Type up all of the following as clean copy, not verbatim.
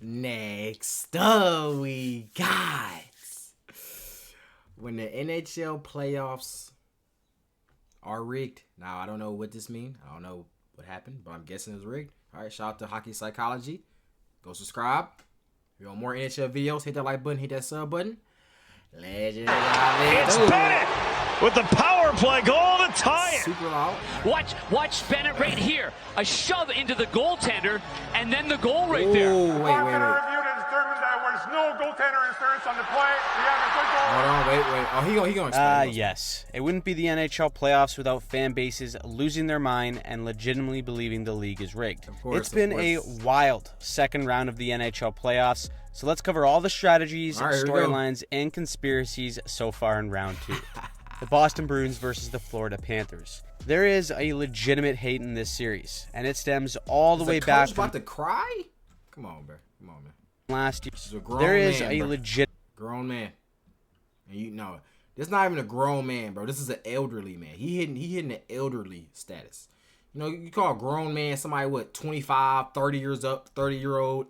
Next up, we got when the NHL playoffs are rigged. Now, I don't know what this means. I don't know what happened, but I'm guessing it's rigged. All right, shout out to Hockey Psychology. Go subscribe. If you want more NHL videos, hit that like button, hit that sub button. Legend. It's Bennett with the power play goal to tie it. Super loud. Watch Bennett right here. A shove into the goaltender, and then the goal right there. Wait. Reviewed and determined there was no goaltender interference on the play. We have a good goal. Hold on, wait. Oh, he going to explain. Yes. It wouldn't be the NHL playoffs without fan bases losing their mind and legitimately believing the league is rigged. It's been a wild second round of the NHL playoffs, so let's cover all the strategies, storylines, and conspiracies so far in round 2. The Boston Bruins versus the Florida Panthers. There is a legitimate hate in this series, and it stems all the way back from... about to cry? Come on, bro. Come on, man. Last year. This is a grown There is man, a bro. legit... Grown man. And you know, this is not even a grown man, bro. This is an elderly man. He hitting the elderly status. You know, you call a grown man somebody, what, 25, 30 years up, 30-year-old.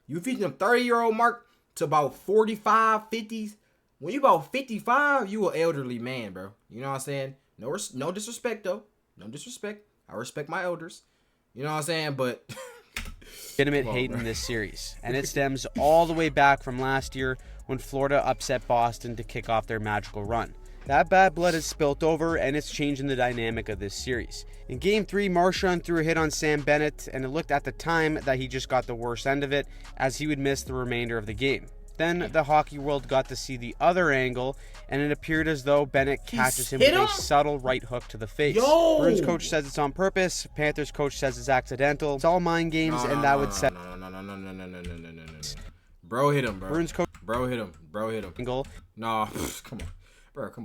You feed them 30-year-old mark to about 45, 50s. When you about 55, you an elderly man, bro. You know what I'm saying? No disrespect, though. No disrespect. I respect my elders. You know what I'm saying? But... legitimate hate in this series, and it stems all the way back from last year when Florida upset Boston to kick off their magical run. That bad blood has spilt over, and it's changing the dynamic of this series. In Game 3, Marchand threw a hit on Sam Bennett, and it looked at the time that he just got the worst end of it, as he would miss the remainder of the game. Then the hockey world got to see the other angle, and it appeared as though Bennett catches him with a subtle right hook to the face. Bruins coach says it's on purpose. Panthers coach says it's accidental. It's all mind games, and that would set... No. Bro hit him, bro. Bruins coach... Bro hit him. Angle. No, come on. Bro.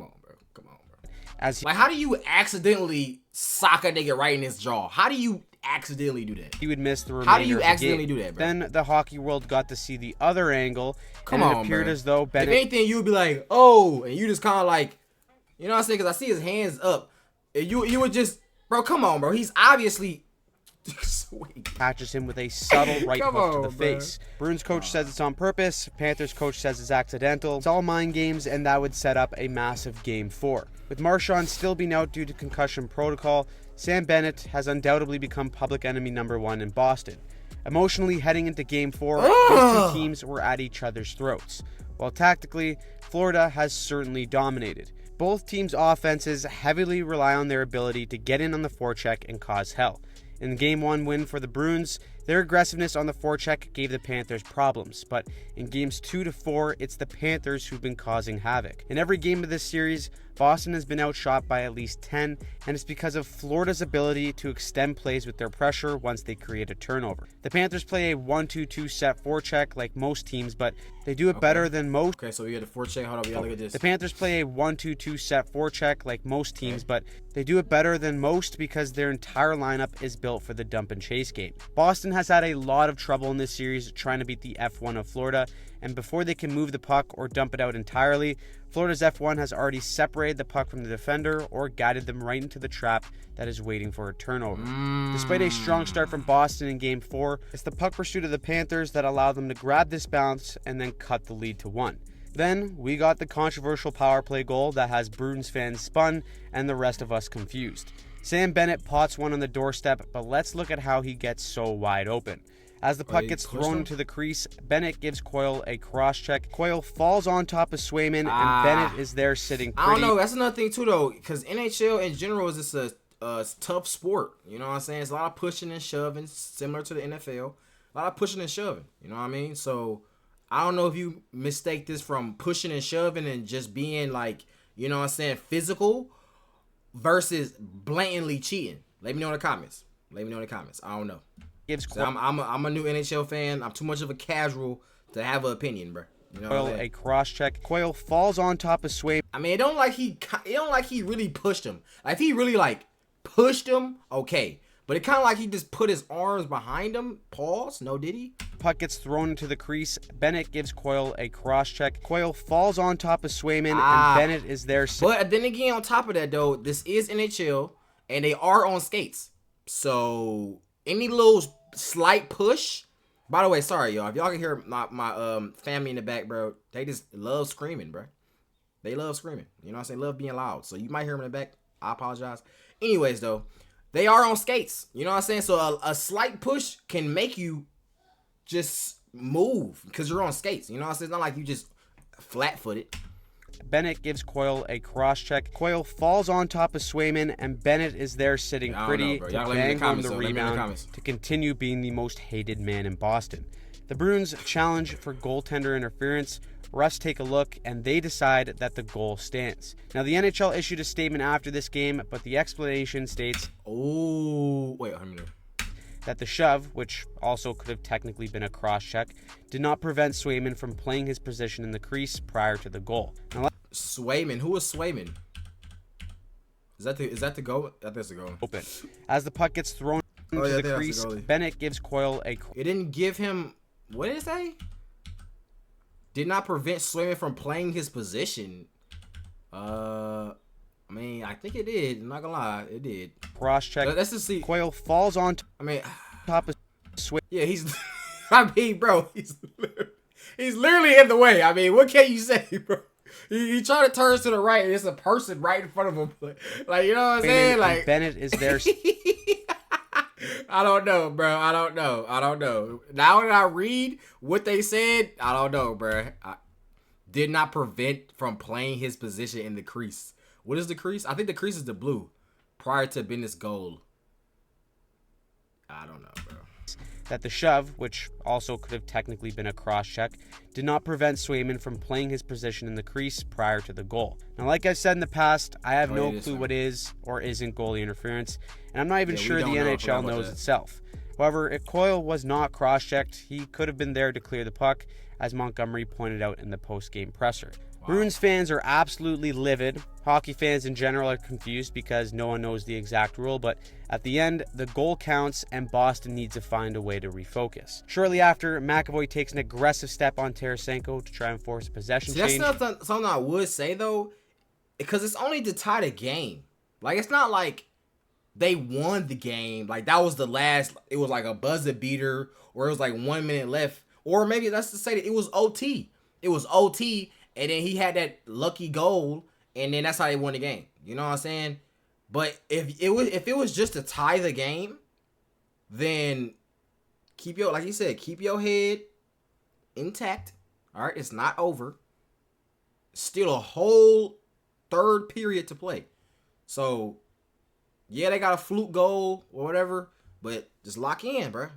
As he... Like, how do you accidentally sock a nigga right in his jaw? How do you accidentally do that? He would miss the remainder How do you of the accidentally game. do that, bro? Then the hockey world got to see the other angle, Come and on, it appeared bro. as though Bennett... If anything, you would be like, oh, and you just kind of like, you know what I'm saying? Because I see his hands up. And you would just, bro, come on, bro. He's obviously... catches him with a subtle right hook to the face. Bruins coach says it's on purpose. Panthers coach says it's accidental. It's all mind games, and that would set up a massive Game 4. With Marchand still being out due to concussion protocol, Sam Bennett has undoubtedly become public enemy number 1 in Boston. Emotionally heading into Game 4, those two teams were at each other's throats. While tactically, Florida has certainly dominated. Both teams' offenses heavily rely on their ability to get in on the forecheck and cause hell. In the Game 1 win for the Bruins, their aggressiveness on the forecheck gave the Panthers problems, but in Games 2 to 4, it's the Panthers who've been causing havoc. In every game of this series, Boston has been outshot by at least 10, and it's because of Florida's ability to extend plays with their pressure once they create a turnover. The Panthers play a 1-2-2 set forecheck like most teams, but they do it better than most. Okay, so we got the forecheck. Hold on, we gotta look at this. The Panthers play a 1-2-2 set forecheck like most teams, but they do it better than most because their entire lineup is built for the dump and chase game. Boston has had a lot of trouble in this series trying to beat the F1 of Florida, and before they can move the puck or dump it out entirely, Florida's F1 has already separated the puck from the defender or guided them right into the trap that is waiting for a turnover. Despite a strong start from Boston in Game 4, it's the puck pursuit of the Panthers that allowed them to grab this bounce and then cut the lead to 1. Then we got the controversial power play goal that has Bruins fans spun and the rest of us confused. Sam Bennett pots one on the doorstep, but let's look at how he gets so wide open. As the puck gets thrown into the crease, Bennett gives Coyle a cross-check. Coyle falls on top of Swayman, and Bennett is there sitting pretty... I don't know. That's another thing, too, though, because NHL in general is just a tough sport. You know what I'm saying? It's a lot of pushing and shoving, similar to the NFL. A lot of pushing and shoving. You know what I mean? So, I don't know if you mistake this from pushing and shoving and just being, like, you know what I'm saying, physical versus blatantly cheating. Let me know in the comments. I don't know. I'm a new NHL fan. I'm too much of a casual to have an opinion, bro. You know Coyle a cross check. Coyle falls on top of Sway. I mean, it don't like he really pushed him. Like, if he really like pushed him, okay. But it kind of like he just put his arms behind him. Pause. No, did he? Puck gets thrown into the crease. Bennett gives Coyle a cross check. Coyle falls on top of Swayman, and Bennett is there. But then again, on top of that, though, this is NHL, and they are on skates. So any little slight push By the way, sorry, y'all. If y'all can hear my family in the back, bro, they just love screaming, bro. They love screaming. You know what I'm saying? Love being loud. So you might hear them in the back. I apologize. Anyways, though, they are on skates. You know what I'm saying? So a slight push can make you just move because you're on skates. You know what I'm saying? It's not like you just flat-footed. Bennett gives Coyle a cross-check. Coyle falls on top of Swayman, and Bennett is there sitting pretty to bang home the rebound to continue being the most hated man in Boston. The Bruins challenge for goaltender interference. Refs take a look, and they decide that the goal stands. Now, the NHL issued a statement after this game, but the explanation states, that the shove, which also could have technically been a cross-check, did not prevent Swayman from playing his position in the crease prior to the goal. Now, Swayman? Who is Swayman? Is that the goal? That's the goal. Open. As the puck gets thrown into the crease, Bennett gives Coyle a... It didn't give him... What did it say? Did not prevent Swayman from playing his position. I mean, I think it did. I'm not gonna lie, it did. Cross-check. Let's just see. Coyle falls on top of Swayman. Yeah, he's... I mean, bro, he's literally in the way. I mean, what can you say, bro? He trying to turn to the right, and it's a person right in front of him. Like, you know what I'm saying? Like, Bennett is there. I don't know, bro. I don't know. Now that I read what they said, I don't know, bro. Did not prevent from playing his position in the crease. What is the crease? I think the crease is the blue. Prior to Bennett's goal. I don't know, bro. That the shove, which also could have technically been a cross-check, did not prevent Swayman from playing his position in the crease prior to the goal. Now, like I've said in the past, I have no clue what is or isn't goalie interference, and I'm not even sure the NHL knows itself. However, if Coyle was not cross-checked, he could have been there to clear the puck, as Montgomery pointed out in the post-game presser. Bruins fans are absolutely livid. Hockey fans in general are confused because no one knows the exact rule, but at the end, the goal counts and Boston needs to find a way to refocus. Shortly after, McAvoy takes an aggressive step on Tarasenko to try and force a possession change. That's not something I would say, though, because it's only to tie the game. Like, it's not like they won the game. Like, that was the last, it was like a buzzer beater, or it was like 1 minute left, or maybe let's just say that it was OT. It was OT. And then he had that lucky goal, and then that's how they won the game. You know what I'm saying? But if it was just to tie the game, then keep your head intact. All right, it's not over. Still a whole third period to play. So yeah, they got a fluke goal or whatever, but just lock in, bro.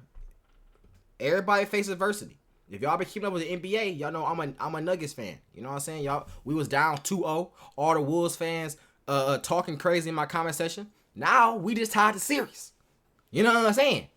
Everybody faces adversity. If y'all been keeping up with the NBA, y'all know I'm a Nuggets fan. You know what I'm saying? Y'all, we was down 2-0. All the Wolves fans talking crazy in my comment section. Now we just tied the series. You know what I'm saying?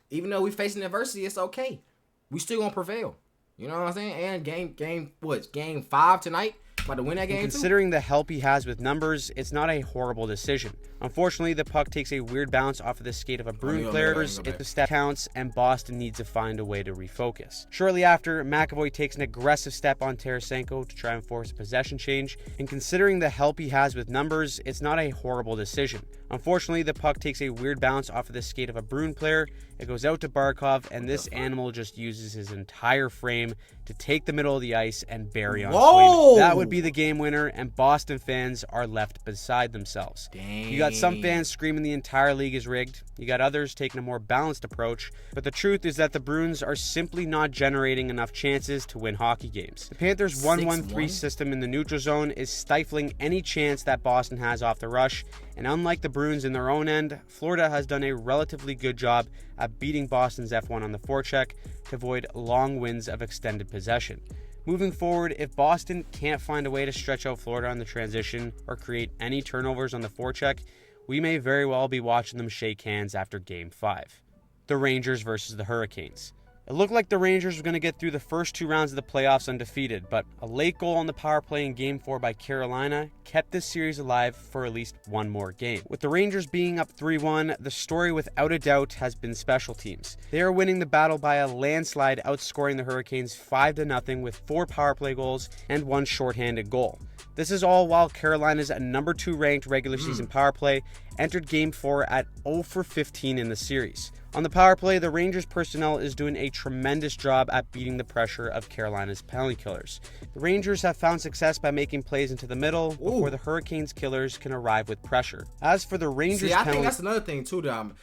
Even though we facing adversity, it's okay. We still gonna prevail. You know what I'm saying? And game 5 tonight? About to win that game. Considering the help he has with numbers, it's not a horrible decision. Unfortunately, the puck takes a weird bounce off of the skate of a Bruins player. If the step counts, and Boston needs to find a way to refocus. Shortly after, McAvoy takes an aggressive step on Tarasenko to try and force a possession change. And considering the help he has with numbers, it's not a horrible decision. Unfortunately, the puck takes a weird bounce off of the skate of a Bruins player. It goes out to Barkov, and this animal just uses his entire frame to take the middle of the ice and bury on Swayman. That would be the game winner, and Boston fans are left beside themselves. Dang. You got some fans screaming the entire league is rigged. You got others taking a more balanced approach. But the truth is that the Bruins are simply not generating enough chances to win hockey games. The Panthers' 1-1-3 system in the neutral zone is stifling any chance that Boston has off the rush. And unlike the Bruins in their own end, Florida has done a relatively good job at beating Boston's F1 on the forecheck to avoid long wins of extended possession. Moving forward, if Boston can't find a way to stretch out Florida on the transition or create any turnovers on the forecheck, we may very well be watching them shake hands after Game 5. The Rangers versus the Hurricanes. It looked like the Rangers were going to get through the first 2 rounds of the playoffs undefeated, but a late goal on the power play in Game 4 by Carolina kept this series alive for at least one more game. With the Rangers being up 3-1, the story without a doubt has been special teams. They are winning the battle by a landslide, outscoring the Hurricanes 5-0 with 4 power play goals and 1 shorthanded goal. This is all while Carolina's number 2 ranked regular season power play entered Game 4 at 0 for 15 in the series. On the power play, the Rangers personnel is doing a tremendous job at beating the pressure of Carolina's penalty killers. The Rangers have found success by making plays into the middle before the Hurricanes killers can arrive with pressure. As for the Rangers I think that's another thing too, and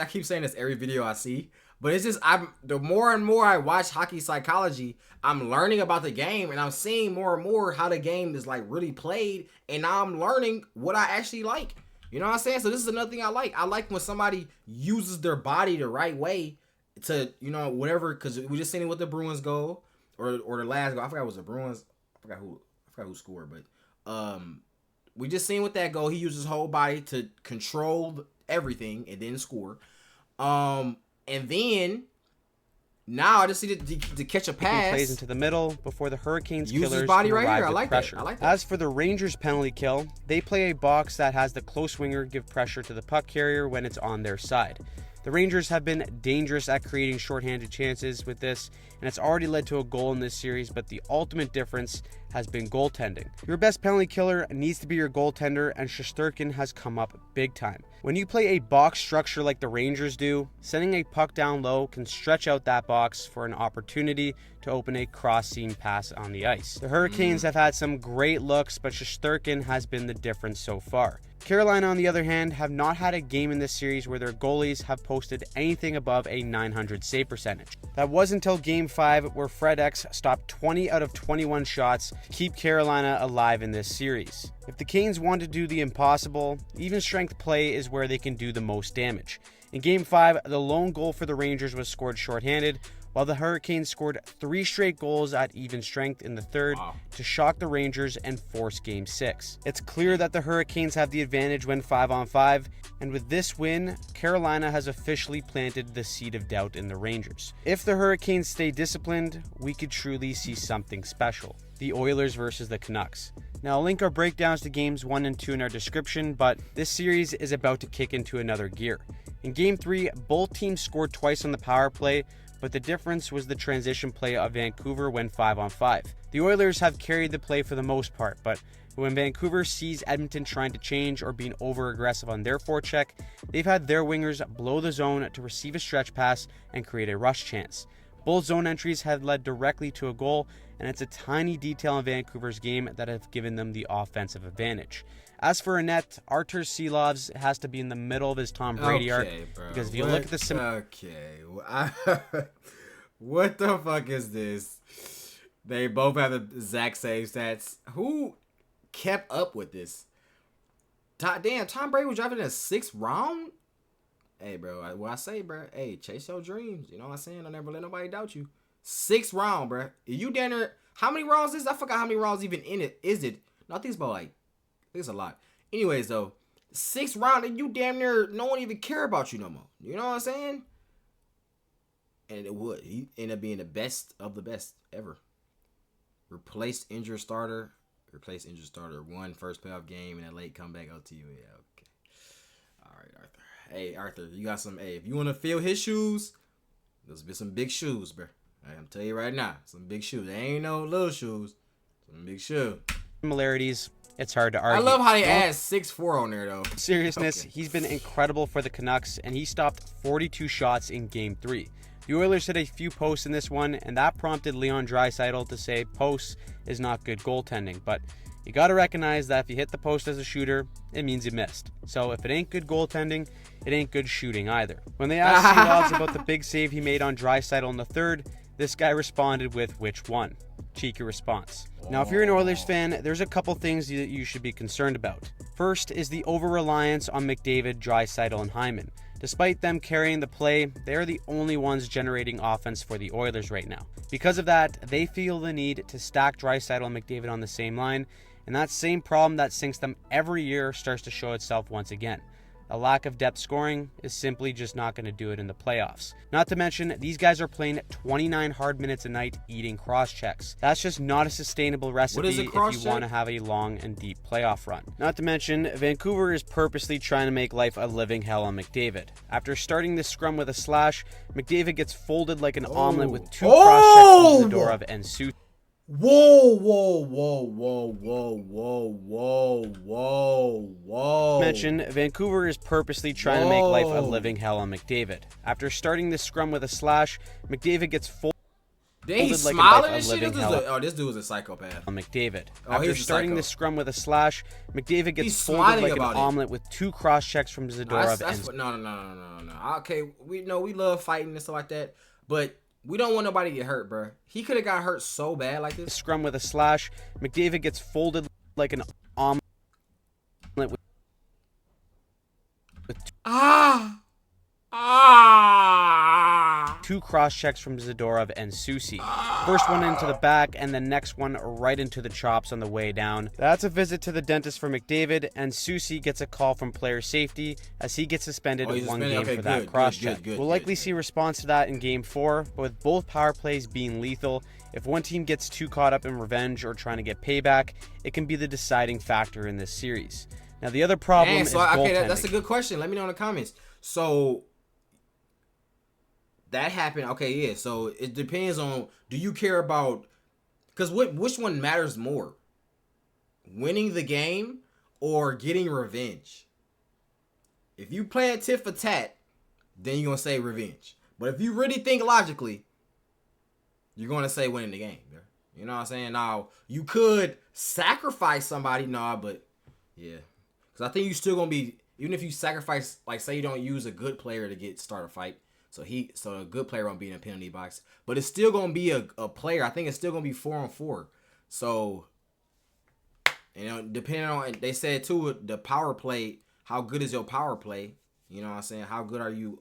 I keep saying this every video I see, but it's just the more and more I watch hockey psychology, I'm learning about the game, and I'm seeing more and more how the game is like really played, and now I'm learning what I actually like. You know what I'm saying? So this is another thing I like. I like when somebody uses their body the right way to, you know, whatever, because we just seen it with the Bruins goal or the last goal. I forgot it was the Bruins. I forgot who scored, but we just seen with that goal, he used his whole body to control everything and then score. And then now I just need to catch a pass. Plays into the middle before the Hurricanes use killers his body can right arrive here. I with like pressure. that. I like that. As for the Rangers penalty kill, they play a box that has the close winger give pressure to the puck carrier when it's on their side. The Rangers have been dangerous at creating shorthanded chances with this, and it's already led to a goal in this series, but the ultimate difference has been goaltending. Your best penalty killer needs to be your goaltender, and Shesterkin has come up big time. When you play a box structure like the Rangers do, sending a puck down low can stretch out that box for an opportunity to open a cross-seam pass on the ice. The Hurricanes have had some great looks, but Shesterkin has been the difference so far. Carolina, on the other hand, have not had a game in this series where their goalies have posted anything above a .900 save percentage. That was until Game 5, where Fred X stopped 20 out of 21 shots to keep Carolina alive in this series. If the Canes want to do the impossible, even strength play is where they can do the most damage. In Game 5, the lone goal for the Rangers was scored shorthanded, while the Hurricanes scored 3 straight goals at even strength in the third to shock the Rangers and force Game 6. It's clear that the Hurricanes have the advantage when 5-on-5, and with this win, Carolina has officially planted the seed of doubt in the Rangers. If the Hurricanes stay disciplined, we could truly see something special. The Oilers versus the Canucks. Now, I'll link our breakdowns to games 1 and 2 in our description, but this series is about to kick into another gear. In Game 3, both teams scored twice on the power play, but the difference was the transition play of Vancouver when 5-on-5. The Oilers have carried the play for the most part, but when Vancouver sees Edmonton trying to change or being over-aggressive on their forecheck, they've had their wingers blow the zone to receive a stretch pass and create a rush chance. Both zone entries have led directly to a goal, and it's a tiny detail in Vancouver's game that have given them the offensive advantage. As for a net, Artur Silovs has to be in the middle of his Tom Brady arc, because if you look at the what the fuck is this? They both have the exact same stats. Who kept up with this? Damn, Tom Brady was drafted in the 6th round? Hey, bro, what I say, bro? Hey, chase your dreams. You know what I'm saying? I'll never let nobody doubt you. 6th round, bro. You down there? How many rounds is? I forgot how many rounds even in it. Is it? No, I think it's about like, I think it's a lot. Anyways, though, 6th round, and you damn near no one even care about you no more. You know what I'm saying? And it would. He ended up being the best of the best ever. Replaced injured starter. Won first playoff game in a late comeback OTU. Yeah, okay. All right, Arthur. Hey, Arthur, you got some. Hey, if you want to fill his shoes, there's be some big shoes, bro. I'm telling you right now, some big shoes. They ain't no little shoes. Some big shoes. Similarities. It's hard to argue. I love how they add 6'4" on there, though. Seriousness, he's been incredible for the Canucks, and he stopped 42 shots in Game 3. The Oilers hit a few posts in this one, and that prompted Leon Draisaitl to say posts is not good goaltending. But you got to recognize that if you hit the post as a shooter, it means you missed. So if it ain't good goaltending, it ain't good shooting either. When they asked Silovs about the big save he made on Draisaitl in the third, this guy responded with, "Which one?" Cheeky response. Now, if you're an Oilers fan, there's a couple things that you should be concerned about. First is the over-reliance on McDavid, Draisaitl, and Hyman. Despite them carrying the play, they are the only ones generating offense for the Oilers right now. Because of that, they feel the need to stack Draisaitl and McDavid on the same line, and that same problem that sinks them every year starts to show itself once again. A lack of depth scoring is simply just not going to do it in the playoffs. Not to mention, these guys are playing 29 hard minutes a night eating cross-checks. That's just not a sustainable recipe if you want to have a long and deep playoff run. Not to mention, Vancouver is purposely trying to make life a living hell on McDavid. After starting this scrum with a slash, McDavid gets folded like an omelet with 2 cross-checks into the door of Ensu. Whoa, whoa, whoa, whoa, whoa, whoa, whoa, whoa, whoa. Mention, Vancouver is purposely trying to make life a living hell on McDavid. After starting this scrum with a slash, McDavid gets Then he's like smiling a and shit. living hell Oh, this dude is a psychopath. on McDavid. Oh, After he's a starting psycho. this scrum with a slash, McDavid gets He's folded smiling like an about it. omelet with 2 cross checks from Zadorov No. Okay, we know we love fighting and stuff like that, but we don't want nobody to get hurt, bro. He could have got hurt so bad like this. scrum with a slash, McDavid gets folded like an omelet with two cross checks from Zadorov and Susi. First one into the back and the next one right into the chops on the way down. That's a visit to the dentist for McDavid, and Susi gets a call from player safety as he gets suspended one game for that cross check. We'll likely see a response to that in game 4, but with both power plays being lethal, if one team gets too caught up in revenge or trying to get payback, it can be the deciding factor in this series. Now the other problem is goaltending. That's a good question. Let me know in the comments. So that happened. Okay, yeah. So it depends on, do you care about, because which one matters more? Winning the game or getting revenge? If you play a tit for tat, then you're going to say revenge. But if you really think logically, you're going to say winning the game. You know what I'm saying? Now, you could sacrifice somebody. Nah, but yeah. Because I think you still going to be, even if you sacrifice, like say you don't use a good player to start a fight, so a good player won't be in a penalty box, but it's still gonna be a player. I think it's still gonna be 4-on-4. So, you know, depending on, they said too, the power play. How good is your power play? You know what I'm saying? How good are you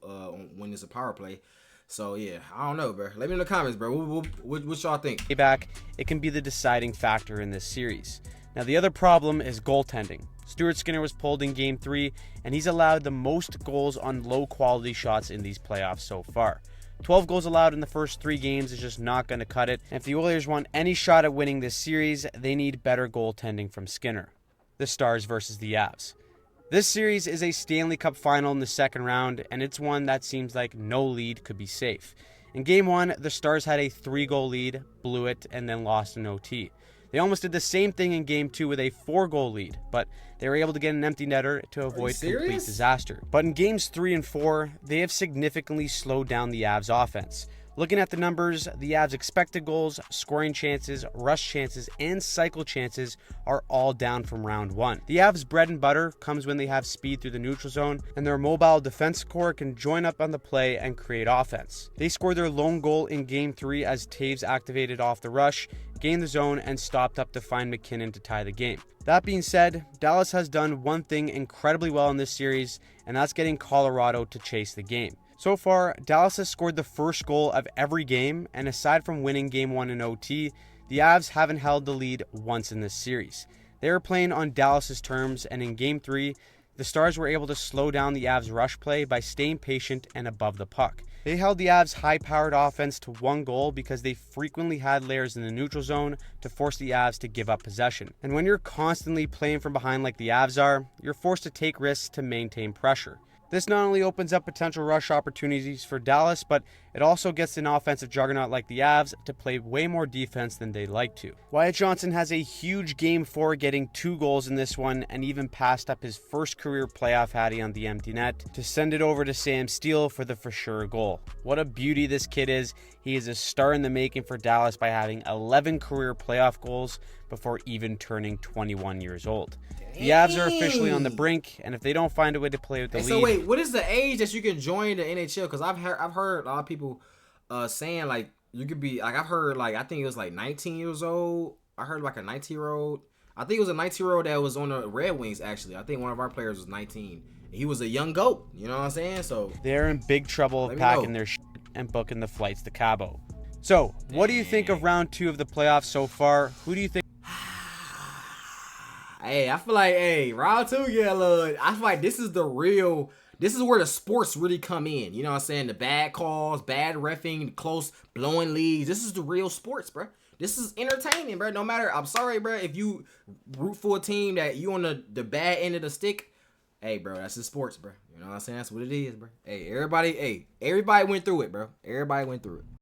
when it's a power play? So yeah, I don't know, bro. Let me in the comments, bro. What y'all think? Payback, it can be the deciding factor in this series. Now the other problem is goaltending. Stuart Skinner was pulled in Game 3, and he's allowed the most goals on low-quality shots in these playoffs so far. 12 goals allowed in the first 3 games is just not going to cut it, and if the Oilers want any shot at winning this series, they need better goaltending from Skinner. The Stars versus the Avs. This series is a Stanley Cup final in the second round, and it's one that seems like no lead could be safe. In Game 1, the Stars had a 3-goal lead, blew it, and then lost in OT. They almost did the same thing in Game 2 with a 4-goal lead, but they were able to get an empty netter to avoid complete disaster. But in Games 3 and 4, they have significantly slowed down the Avs offense. Looking at the numbers, the Avs' expected goals, scoring chances, rush chances, and cycle chances are all down from round 1. The Avs' bread and butter comes when they have speed through the neutral zone, and their mobile defense core can join up on the play and create offense. They scored their lone goal in Game 3 as Taves activated off the rush, gained the zone, and stopped up to find McKinnon to tie the game. That being said, Dallas has done one thing incredibly well in this series, and that's getting Colorado to chase the game. So far, Dallas has scored the first goal of every game, and aside from winning Game 1 in OT, the Avs haven't held the lead once in this series. They are playing on Dallas's terms, and in Game 3, the Stars were able to slow down the Avs' rush play by staying patient and above the puck. They held the Avs' high-powered offense to 1 goal because they frequently had layers in the neutral zone to force the Avs to give up possession. And when you're constantly playing from behind like the Avs are, you're forced to take risks to maintain pressure. This not only opens up potential rush opportunities for Dallas, but it also gets an offensive juggernaut like the Avs to play way more defense than they'd like to. Wyatt Johnson has a huge Game 4, getting 2 goals in this one, and even passed up his first career playoff hattie on the empty net to send it over to Sam Steele for the for sure goal. What a beauty this kid is. He is a star in the making for Dallas by having 11 career playoff goals before even turning 21 years old. The Avs are officially on the brink, and if they don't find a way to play with the lead... So wait, what is the age that you can join the NHL? Because I've heard a lot of people saying, like, you could be, like, I've heard, like, I think it was like 19 years old. I heard like a 19-year-old. I think it was a 19-year-old that was on the Red Wings, actually. I think one of our players was 19. He was a young goat, you know what I'm saying? So they're in big trouble of packing their shit and booking the flights to Cabo. So, what do you think of round 2 of the playoffs so far? Who do you think? Hey, I feel like, round 2, yeah, look, I feel like this is where the sports really come in. You know what I'm saying? The bad calls, bad reffing, close blowing leads. This is the real sports, bro. This is entertaining, bro. No matter, I'm sorry, bro, if you root for a team that you on the bad end of the stick, hey, bro, that's the sports, bro. You know what I'm saying? That's what it is, bro. Hey, everybody went through it, bro. Everybody went through it.